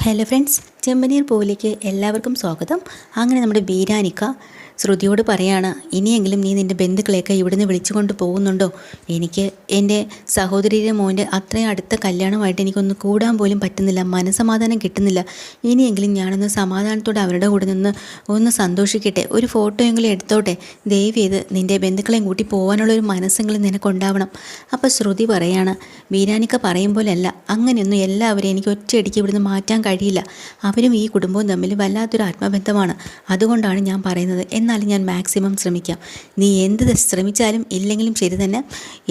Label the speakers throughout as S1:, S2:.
S1: Hello friends, ചെമ്പനീർ പൂവിലേക്ക് എല്ലാവർക്കും സ്വാഗതം. അങ്ങനെ നമ്മുടെ ബീരാനിക്ക ശ്രുതിയോട് പറയാണ്, ഇനിയെങ്കിലും നീ നിൻ്റെ ബന്ധുക്കളെയൊക്കെ ഇവിടുന്ന് വിളിച്ചുകൊണ്ട് പോകുന്നുണ്ടോ? എനിക്ക് എൻ്റെ സഹോദരിയുടെ മോൻ്റെ അത്രയും അടുത്ത കല്യാണമായിട്ട് എനിക്കൊന്ന് കൂടാൻ പോലും പറ്റുന്നില്ല, മനസ്സമാധാനം കിട്ടുന്നില്ല. ഇനിയെങ്കിലും ഞാനൊന്ന് സമാധാനത്തോടെ അവരുടെ കൂടെ നിന്ന് ഒന്ന് സന്തോഷിക്കട്ടെ, ഒരു ഫോട്ടോയെങ്കിലും എടുത്തോട്ടെ. ദയവ് ചെയ്ത് നിൻ്റെ ബന്ധുക്കളെയും കൂട്ടി പോകാനുള്ളൊരു മനസ്സെങ്കിലും നിനക്കുണ്ടാവണം. അപ്പോൾ ശ്രുതി പറയാണ്, ബീരാനിക്ക പറയും പോലെയല്ല, അങ്ങനെയൊന്നും എല്ലാവരെയും എനിക്ക് ഒറ്റയടിക്ക് ഇവിടുന്ന് മാറ്റാൻ കഴിയില്ല. അവരും ഈ കുടുംബവും തമ്മിൽ വല്ലാത്തൊരു ആത്മബന്ധമാണ്. അതുകൊണ്ടാണ് ഞാൻ പറയുന്നത്. എന്നാലും ഞാൻ മാക്സിമം ശ്രമിക്കാം. നീ എന്ത് ശ്രമിച്ചാലും ഇല്ലെങ്കിലും ശരി തന്നെ,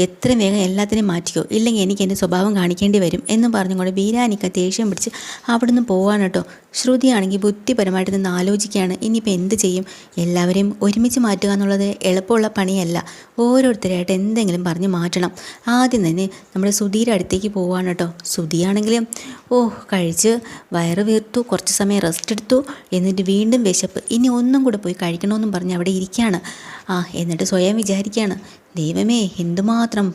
S1: എത്രയും വേഗം എല്ലാത്തിനെയും മാറ്റിക്കോ, ഇല്ലെങ്കിൽ എനിക്ക് എൻ്റെ സ്വഭാവം കാണിക്കേണ്ടി വരും എന്നും പറഞ്ഞുകൊണ്ട് ബീരാനിക്ക ദേഷ്യം പിടിച്ച് അവിടുന്ന് പോവാണ് കേട്ടോ. ശ്രുതിയാണെങ്കിൽ ബുദ്ധിപരമായിട്ട് നിന്ന് ആലോചിക്കുകയാണ്, ഇനിയിപ്പോൾ എന്ത് ചെയ്യും? എല്ലാവരെയും ഒരുമിച്ച് മാറ്റുക എന്നുള്ളത് എളുപ്പമുള്ള പണിയല്ല. ഓരോരുത്തരായിട്ട് എന്തെങ്കിലും പറഞ്ഞ് മാറ്റണം. ആദ്യം തന്നെ നമ്മുടെ സുധീയുടെ അടുത്തേക്ക് പോവാണ് കേട്ടോ. സുധിയാണെങ്കിലും കഴിച്ച് വയറ് വീർത്തു, കുറച്ച് സമയം റെസ്റ്റ് എടുത്തു, എന്നിട്ട് വീണ്ടും വിശപ്പ്, ഇനി ഒന്നും കൂടെ പോയി കഴിക്കണമെന്നും പറഞ്ഞ് അവിടെ ഇരിക്കുകയാണ്. എന്നിട്ട് സ്വയം വിചാരിക്കുകയാണ്, ദൈവമേ എന്തുമാത്രം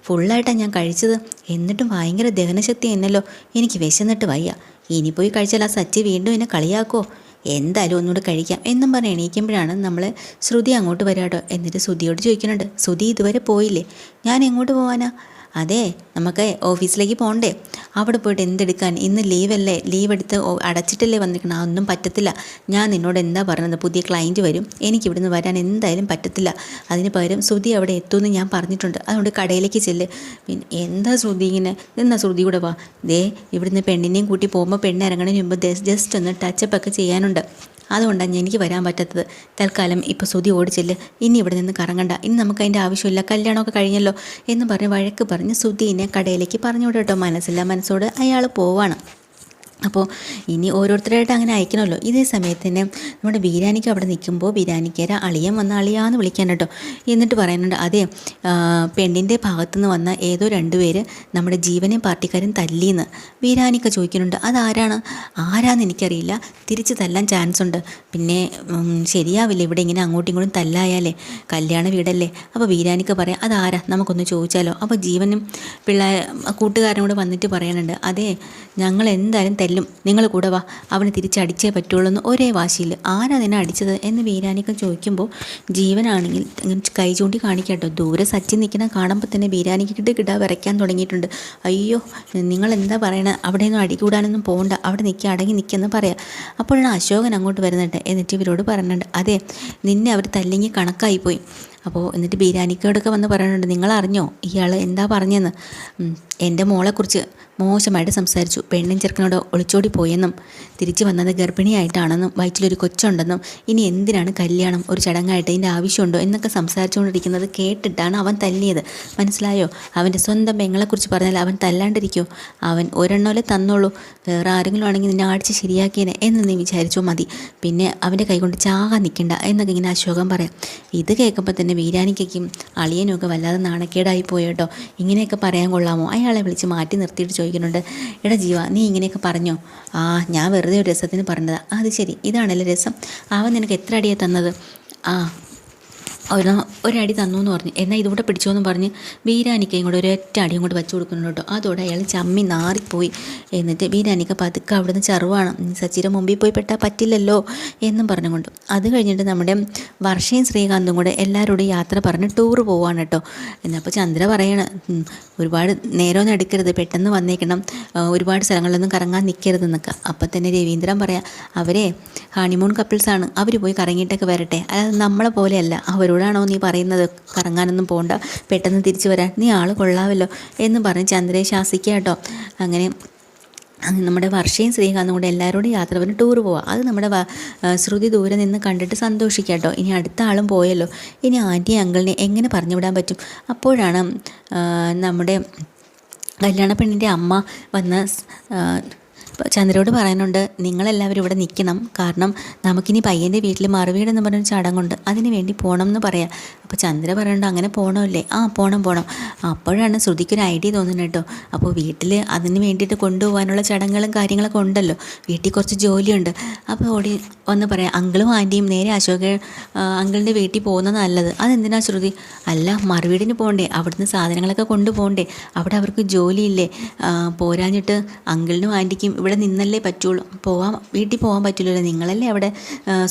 S1: ഫുള്ളായിട്ടാണ് ഞാൻ കഴിച്ചത്, എന്നിട്ടും ഭയങ്കര ദഹനശക്തി എന്നല്ലോ, എനിക്ക് വിശന്നിട്ട് വയ്യ. ഇനി പോയി കഴിച്ചാൽ ആ സച്ചി വീണ്ടും എന്നെ കളിയാക്കോ, എന്തായാലും ഒന്നുകൂടെ കഴിക്കാം എന്നും പറഞ്ഞ് എണീക്കുമ്പോഴാണ് നമ്മൾ ശ്രുതി അങ്ങോട്ട് വരാട്ടോ. എന്നിട്ട് ശ്രുതിയോട് ചോദിക്കുന്നുണ്ട്, ശ്രുതി ഇതുവരെ പോയില്ലേ? ഞാൻ എങ്ങോട്ട് പോകാനാ? അതെ, നമുക്ക് ഓഫീസിലേക്ക് പോകണ്ടേ? അവിടെ പോയിട്ട് എന്തെടുക്കാൻ? ഇന്ന് ലീവല്ലേ, ലീവ് എടുത്ത് അടച്ചിട്ടല്ലേ വന്നിരിക്കണം. അതൊന്നും പറ്റത്തില്ല. ഞാൻ നിന്നോട് എന്താ പറഞ്ഞത്, പുതിയ ക്ലയൻറ്റ് വരും, എനിക്കിവിടുന്ന് വരാൻ എന്തായാലും പറ്റത്തില്ല. അതിന് പകരം ശ്രുതി അവിടെ എത്തുമെന്ന് ഞാൻ പറഞ്ഞിട്ടുണ്ട്, അതുകൊണ്ട് കടയിലേക്ക് ചെല്ല്. പിന്നെ എന്താ ശ്രുതി ഇങ്ങനെ? എന്നാ ശ്രുതി കൂടെ വാ. ഇവിടുന്ന് പെണ്ണിനെയും കൂട്ടി പോകുമ്പോൾ പെണ്ണ് ഇറങ്ങണതിന് മുമ്പ് ജസ്റ്റ് ഒന്ന് ടച്ചപ്പൊക്കെ ചെയ്യാനുണ്ട്, അതുകൊണ്ടാണ് എനിക്ക് വരാൻ പറ്റാത്തത്. തൽക്കാലം ഇപ്പോൾ ശ്രുതി ഓടിച്ചെല്ല്, ഇനി ഇവിടെ നിന്ന് കറങ്ങണ്ട, ഇനി നമുക്ക് അതിൻ്റെ ആവശ്യമില്ല, കല്യാണമൊക്കെ കഴിഞ്ഞല്ലോ എന്ന് പറഞ്ഞ് വഴക്ക് പറഞ്ഞ് ശ്രുതിനെ കടയിലേക്ക് പറഞ്ഞു വിടട്ടോ. മനസ്സില്ല മനസ്സോട് അയാൾ പോവാണ്. അപ്പോൾ ഇനി ഓരോരുത്തരായിട്ട് അങ്ങനെ അയക്കണമല്ലോ. ഇതേ സമയത്ത് തന്നെ നമ്മുടെ ബീരാനിക്ക് അവിടെ നിൽക്കുമ്പോൾ ബീരാനിക്കേര അളിയൻ വന്ന അളിയാന്ന് വിളിക്കാൻ കേട്ടോ. എന്നിട്ട് പറയുന്നുണ്ട്, അതെ, പെണ്ണിൻ്റെ ഭാഗത്തുനിന്ന് വന്ന ഏതോ രണ്ടുപേര് നമ്മുടെ ജീവനെ പാർട്ടിക്കാരൻ തല്ലിയെന്ന് ബീരാനിക്ക ചോദിക്കുന്നുണ്ട്. ആരാന്ന് എനിക്കറിയില്ല, തിരിച്ച് തല്ലാൻ ചാൻസ് ഉണ്ട്. പിന്നെ ശരിയാവില്ല ഇവിടെ ഇങ്ങനെ അങ്ങോട്ടും ഇങ്ങോട്ടും തല്ലായാലേ, കല്യാണ വീടല്ലേ. അപ്പോൾ ബീരാനിക്ക പറയാം, അതാരാ, നമുക്കൊന്ന് ചോദിച്ചാലോ. അപ്പോൾ ജീവനും കൂട്ടുകാരനോട് വന്നിട്ട് പറയാനുണ്ട്, അതെ, ഞങ്ങൾ എന്തായാലും തല്ലും, നിങ്ങൾ കൂടെ വാ, അവന് തിരിച്ചടിച്ചേ പറ്റുള്ളൂ എന്ന് ഒരേ വാശിയിൽ. ആരാ നിന്നെ അടിച്ചത് എന്ന് ബീരാനിക്ക ചോദിക്കുമ്പോൾ ജീവനാണെങ്കിൽ കൈ ചൂണ്ടി കാണിക്കാട്ടോ. ദൂരെ സച്ചിൻ നിൽക്കുന്ന കാണുമ്പോൾ തന്നെ ബീരാനിക്ക് കിട വിറയ്ക്കാൻ തുടങ്ങിയിട്ടുണ്ട്. അയ്യോ, നിങ്ങൾ എന്താ പറയണത്, അവിടെ ഒന്നും അടികൂടാനൊന്നും പോകണ്ട, അവിടെ നിൽക്കുക, അടങ്ങി നിൽക്കുമെന്ന് പറയാം. അപ്പോഴാണ് അശോകൻ അങ്ങോട്ട് വരുന്നുണ്ട്. എന്നിട്ട് ഇവരോട് പറയുന്നുണ്ട്, അതെ, നിന്നെ അവർ തല്ലെങ്കി കണക്കായിപ്പോയി. അപ്പോൾ എന്നിട്ട് ബീരാനിക്കയോടൊക്കെ വന്ന് പറയുന്നുണ്ട്, നിങ്ങളറിഞ്ഞോ ഇയാൾ എന്താ പറഞ്ഞെന്ന്? എൻ്റെ മോളെക്കുറിച്ച് മോശമായിട്ട് സംസാരിച്ചു, പെണ്ണും ചെറുക്കനോട് ഒളിച്ചോടി പോയെന്നും തിരിച്ചു വന്നത് ഗർഭിണിയായിട്ടാണെന്നും വയറ്റിലൊരു കൊച്ചുണ്ടെന്നും ഇനി എന്തിനാണ് കല്യാണം, ഒരു ചടങ്ങായിട്ട് ഇതിൻ്റെ ആവശ്യമുണ്ടോ എന്നൊക്കെ സംസാരിച്ചുകൊണ്ടിരിക്കുന്നത് കേട്ടിട്ടാണ് അവൻ തല്ലിയത്. മനസ്സിലായോ? അവൻ്റെ സ്വന്തം പെങ്ങളെക്കുറിച്ച് പറഞ്ഞാൽ അവൻ തല്ലാണ്ടിരിക്കുമോ? അവൻ ഒരെണ്ണോലെ തന്നോളൂ, വേറെ ആരെങ്കിലും ആണെങ്കിൽ നിന്നെ അടിച്ച് ശരിയാക്കിയേനെ എന്ന് നീ വിചാരിച്ചോ മതി. പിന്നെ അവൻ്റെ കൈ കൊണ്ട് ചാകാൻ നിൽക്കണ്ട എന്നൊക്കെ ഇങ്ങനെ അശോകൻ പറയാം. ഇത് കേൾക്കുമ്പോൾ തന്നെ ബീരാനിക്കും അളിയനും ഒക്കെ വല്ലാതെ നാണക്കേടായി പോയേട്ടോ. ഇങ്ങനെയൊക്കെ പറയാൻ കൊള്ളാമോ? അയാളെ വിളിച്ച് മാറ്റി നിർത്തിയിട്ട് ചോദിക്കുന്നുണ്ട്, എടാ ജീവ, നീ ഇങ്ങനെയൊക്കെ പറഞ്ഞോ? ഞാൻ വെറുതെ ഒരു രസത്തിന് പറഞ്ഞതാ. അത് ശരി, ഇതാണല്ലേ രസം? അവൻ നിനക്ക് എത്ര അടിയാണ് തന്നത്? ഒരടി തന്നു എന്ന് പറഞ്ഞു. എന്നാൽ ഇതുകൂടെ പിടിച്ചോ എന്ന് പറഞ്ഞ് ബീരാനിക്കയും കൂടെ ഒരൊറ്റ അടിയും കൂടെ വെച്ച് കൊടുക്കുന്നുണ്ട് കേട്ടോ. അതോടെ അയാൾ ചമ്മി നാറിപ്പോയി. എന്നിട്ട് ബീരാനിക്ക പതുക്കെ അവിടെ നിന്ന് ചറുവാണ്, സച്ചിയുടെ മുമ്പിൽ പോയി പെട്ടാൽ പറ്റില്ലല്ലോ എന്നും പറഞ്ഞുകൊണ്ട്. അത് കഴിഞ്ഞിട്ട് നമ്മുടെ വർഷയും ശ്രീകാന്തും കൂടെ എല്ലാവരോടും യാത്ര പറഞ്ഞ് ടൂറ് പോവാണ് കേട്ടോ. എന്നപ്പോൾ ചന്ദ്ര പറയണം, ഒരുപാട് നേരമൊന്നും എടുക്കരുത്, പെട്ടെന്ന് വന്നേക്കണം, ഒരുപാട് സ്ഥലങ്ങളിലൊന്നും കറങ്ങാൻ നിൽക്കരുതെന്നൊക്കെ. അപ്പം തന്നെ രവീന്ദ്രൻ പറയാം, അവരെ ഹണിമൂൺ കപ്പിൾസാണ്, അവർ പോയി കറങ്ങിയിട്ടൊക്കെ വരട്ടെ, അല്ലാതെ നമ്മളെ പോലെയല്ല. അവരോടാണോ നീ പറയുന്നത് കറങ്ങാനൊന്നും പോകണ്ട, പെട്ടെന്ന് തിരിച്ചു വരാൻ? നീ ആൾ കൊള്ളാമല്ലോ എന്ന് പറഞ്ഞ് ചന്ദ്രയെ ശാസിക്കുക കേട്ടോ. അങ്ങനെ നമ്മുടെ വർഷയും ശ്രീകാന്തും കൂടെ എല്ലാവരോടും യാത്ര പറഞ്ഞ് ടൂർ പോവാം. അത് നമ്മുടെ ശ്രുതി ദൂരെ നിന്ന് കണ്ടിട്ട് സന്തോഷിക്കുക കേട്ടോ. ഇനി അടുത്ത ആളും പോയല്ലോ, ഇനി ആൻറ്റി അങ്കിളിനെ എങ്ങനെ പറഞ്ഞു വിടാൻ പറ്റും? അപ്പോഴാണ് നമ്മുടെ കല്യാണ പെണ്ണിൻ്റെ അമ്മ വന്ന് ചന്ദ്രയോട് പറയുന്നുണ്ട്, നിങ്ങളെല്ലാവരും ഇവിടെ നിൽക്കണം, കാരണം നമുക്കിനി പയ്യൻ്റെ വീട്ടിൽ മറുവീടെന്ന് പറഞ്ഞൊരു ചടങ്ങുണ്ട്, അതിന് വേണ്ടി പോകണം എന്ന് പറയാം. അപ്പോൾ ചന്ദ്ര പറയണ്ട അങ്ങനെ പോകണമല്ലേ, ആ പോകണം. അപ്പോഴാണ് ശ്രുതിക്കൊരു ഐഡിയ തോന്നുന്നത് കേട്ടോ. അപ്പോൾ വീട്ടിൽ അതിന് വേണ്ടിയിട്ട് കൊണ്ടുപോകാനുള്ള ചടങ്ങുകളും കാര്യങ്ങളൊക്കെ ഉണ്ടല്ലോ, വീട്ടിൽ കുറച്ച് ജോലിയുണ്ട്. അപ്പോൾ ഓടി വന്ന് പറയാം, അങ്കിളും ആൻറ്റിയും നേരെ അങ്കിളിൻ്റെ വീട്ടിൽ പോകുന്നത് നല്ലത്. അതെന്തിനാ ശ്രുതി? അല്ല, മറുവീടിന് പോകണ്ടേ, അവിടുന്ന് സാധനങ്ങളൊക്കെ കൊണ്ടുപോകണ്ടേ, അവിടെ അവർക്ക് ജോലിയില്ലേ, പോരാഞ്ഞിട്ട് അങ്കിളിനും ആൻറ്റിക്കും ഇവിടെ നിന്നല്ലേ പറ്റുള്ളൂ, വീട്ടിൽ പോകാൻ പറ്റില്ലല്ലോ, നിങ്ങളല്ലേ അവിടെ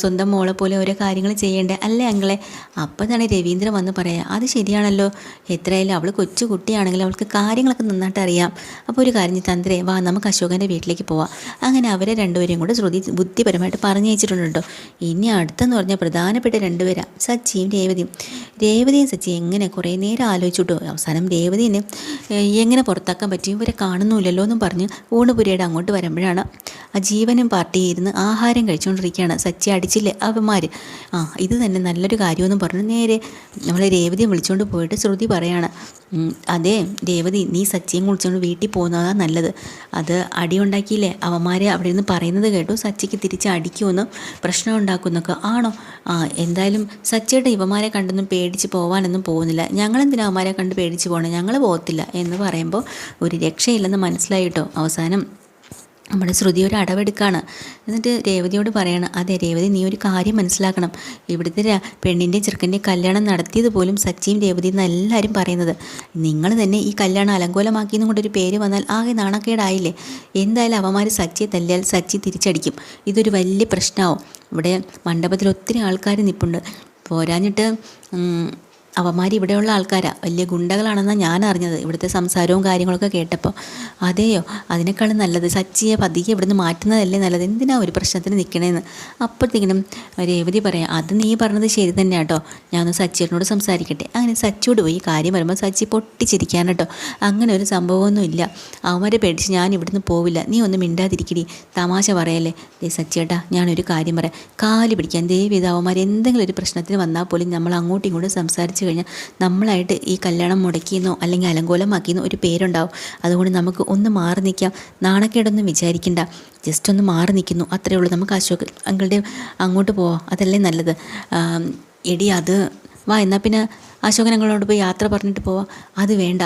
S1: സ്വന്തം മോളെ പോലെ ഓരോ കാര്യങ്ങൾ ചെയ്യേണ്ടേ അല്ലേ അങ്കിളെ. അപ്പോൾ തന്നെ രവീന്ദ്രൻ വന്ന് പറയാം, അത് ശരിയാണല്ലോ, എത്രയായാലും അവൾ കൊച്ചു കുട്ടിയാണെങ്കിലും അവൾക്ക് കാര്യങ്ങളൊക്കെ നന്നായിട്ട് അറിയാം. അപ്പോൾ ഒരു കാര്യം തന്ത്രേ, വാ നമുക്ക് അശോകൻ്റെ വീട്ടിലേക്ക് പോവാം. അങ്ങനെ അവരെ രണ്ടുപേരെയും കൂടെ ശ്രുതി ബുദ്ധിപരമായിട്ട് പറഞ്ഞു വെച്ചിട്ടുണ്ട് കേട്ടോ. ഇനി അടുത്തെന്ന് പറഞ്ഞാൽ പ്രധാനപ്പെട്ട രണ്ടുപേരാണ്, സച്ചിയും രേവതിയും സച്ചി എങ്ങനെ കുറേ നേരം ആലോചിച്ചിട്ടോ. അവസാനം രേവതിനെ എങ്ങനെ പുറത്താക്കാൻ പറ്റും, ഇവരെ കാണുന്നില്ലല്ലോ എന്നും പറഞ്ഞ് ഊണുപുരയുടെ അങ്ങോട്ട് വരുമ്പോഴാണ് ആ ജീവനും പാർട്ടിയിൽ ഇരുന്ന് ആഹാരം കഴിച്ചുകൊണ്ടിരിക്കുകയാണ്. സച്ചി അടിച്ചില്ലേ അവന്മാർ, ഇത് തന്നെ നല്ലൊരു കാര്യമെന്നും പറഞ്ഞ് നേരെ നമ്മളെ രേവതിയെ വിളിച്ചുകൊണ്ട് പോയിട്ട് ശ്രുതി പറയാണ്, അതെ രേവതി, നീ സച്ചിയും കുളിച്ചുകൊണ്ട് വീട്ടിൽ പോകുന്നതാണ് നല്ലത്. അത് അടി ഉണ്ടാക്കിയില്ലേ അവന്മാരെ അവിടെ നിന്ന് പറയുന്നത് കേട്ടു, സച്ചിക്ക് തിരിച്ച് അടിക്കുമെന്നും പ്രശ്നം ഉണ്ടാക്കുമെന്നൊക്കെ. ആണോ? എന്തായാലും സച്ചിയുടെ ഇവന്മാരെ കണ്ടൊന്നും പേടിച്ച് പോകാനൊന്നും പോകുന്നില്ല, ഞങ്ങളെന്തിനാ അവന്മാരെ കണ്ട് പേടിച്ച് പോകണം, ഞങ്ങൾ പോകത്തില്ല എന്ന് പറയുമ്പോൾ ഒരു രക്ഷയില്ലെന്ന് മനസ്സിലായിട്ടോ. അവസാനം നമ്മുടെ ശ്രുതി ഒരു അടവെടുക്കുകയാണ്. എന്നിട്ട് രേവതിയോട് പറയണം, അതെ രേവതി, നീ ഒരു കാര്യം മനസ്സിലാക്കണം, ഇവിടുത്തെ പെണ്ണിൻ്റെ ചെറുക്കൻ്റെ കല്യാണം നടത്തിയത് പോലും സച്ചിയും രേവതി എന്നെല്ലാവരും പറയുന്നത്. നിങ്ങൾ തന്നെ ഈ കല്യാണം അലങ്കോലമാക്കിയെന്നും കൊണ്ടൊരു പേര് വന്നാൽ ആകെ നാണക്കേടായില്ലേ. എന്തായാലും അവന്മാർ സച്ചിയെ തല്ലിയാൽ സച്ചി തിരിച്ചടിക്കും, ഇതൊരു വലിയ പ്രശ്നമാവും. ഇവിടെ മണ്ഡപത്തിൽ ഒത്തിരി ആൾക്കാർ നിൽപ്പുണ്ട്, പോരാഞ്ഞിട്ട് അവന്മാർ ഇവിടെയുള്ള ആൾക്കാരാണ്, വലിയ ഗുണ്ടകളാണെന്നാണ് ഞാൻ അറിഞ്ഞത് ഇവിടുത്തെ സംസാരവും കാര്യങ്ങളൊക്കെ കേട്ടപ്പോൾ. അതെയോ, അതിനേക്കാളും നല്ലത് സച്ചിയെ പതിയെ ഇവിടുന്ന് മാറ്റുന്നതല്ലേ നല്ലത്, എന്തിനാ ഒരു പ്രശ്നത്തിന് നിൽക്കണേന്ന്. അപ്പോഴത്തേക്കിനും രേവതി പറയാം, അത് നീ പറഞ്ഞത് ശരി തന്നെ കേട്ടോ, ഞാനൊന്ന് സച്ചിയോട് സംസാരിക്കട്ടെ. അങ്ങനെ സച്ചിയോട് പോയി കാര്യം വരുമ്പോൾ സച്ചി പൊട്ടിച്ചിരിക്കാൻ കേട്ടോ. അങ്ങനെ ഒരു സംഭവമൊന്നുമില്ല, അവന്മാരെ പേടിച്ച് ഞാൻ ഇവിടുന്ന് പോവില്ല, നീ ഒന്ന് മിണ്ടാതിരിക്കടി, തമാശ പറയല്ലേ. സച്ചിയേട്ടാ, ഞാനൊരു കാര്യം പറയാം, കാല് പിടിക്കാൻ ദയവേത് അവന്മാർ എന്തെങ്കിലും ഒരു പ്രശ്നത്തിന് വന്നാൽ പോലും നമ്മൾ അങ്ങോട്ടും ഇങ്ങോട്ടും സംസാരിച്ച് കഴിഞ്ഞാൽ നമ്മളായിട്ട് ഈ കല്യാണം മുടക്കിയെന്നോ അല്ലെങ്കിൽ അലങ്കോലമാക്കിയെന്നോ ഒരു പേരുണ്ടാവും. അതുകൊണ്ട് നമുക്ക് ഒന്ന് മാറി നിൽക്കാം, നാണക്കേടൊന്നും വിചാരിക്കണ്ട, ജസ്റ്റ് ഒന്ന് മാറി നിൽക്കുന്നു അത്രയേ ഉള്ളൂ. നമുക്ക് അശോക് അങ്കിളുടെ അങ്ങോട്ട് പോവാം, അതല്ലേ നല്ലത്. എടി അത് വാ, എന്നാൽ പിന്നെ അശോകനങ്ങളോട് പോയി യാത്ര പറഞ്ഞിട്ട് പോവാം. അത് വേണ്ട,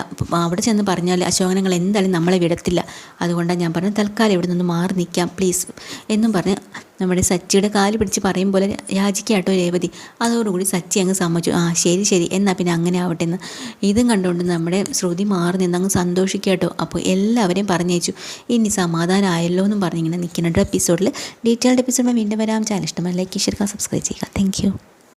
S1: അവിടെ ചെന്ന് പറഞ്ഞാൽ അശോകനങ്ങൾ എന്തായാലും നമ്മളെ വിടത്തില്ല, അതുകൊണ്ടാണ് ഞാൻ പറഞ്ഞത് തൽക്കാലം ഇവിടെ നിന്ന് മാറി നിൽക്കാം പ്ലീസ് എന്നും പറഞ്ഞ് നമ്മുടെ സച്ചിയുടെ കാല് പിടിച്ച് പറയും പോലെ യാചിക്കാട്ടോ രേവതി. അതോടുകൂടി സച്ചി അങ്ങ് സമ്മതിച്ചു, ശരി എന്നാൽ പിന്നെ അങ്ങനെ ആവട്ടെ എന്ന്. ഇതും കണ്ടുകൊണ്ട് നമ്മുടെ ശ്രുതി മാറി നിന്ന് അങ്ങ് സന്തോഷിക്കാട്ടോ. അപ്പോൾ എല്ലാവരെയും പറഞ്ഞയച്ചു, ഇനി സമാധാനമായല്ലോ എന്നും പറഞ്ഞിങ്ങനെ നിൽക്കുന്നുണ്ട്. എപ്പിസോഡിൽ ഡീറ്റെയിൽഡ് എപ്പിസോഡ് വീണ്ടും വരാം. ചാനൽ ഇഷ്ടമായി ലൈക്ക് ഷെയർ സബ്സ്ക്രൈബ് ചെയ്യുക. താങ്ക്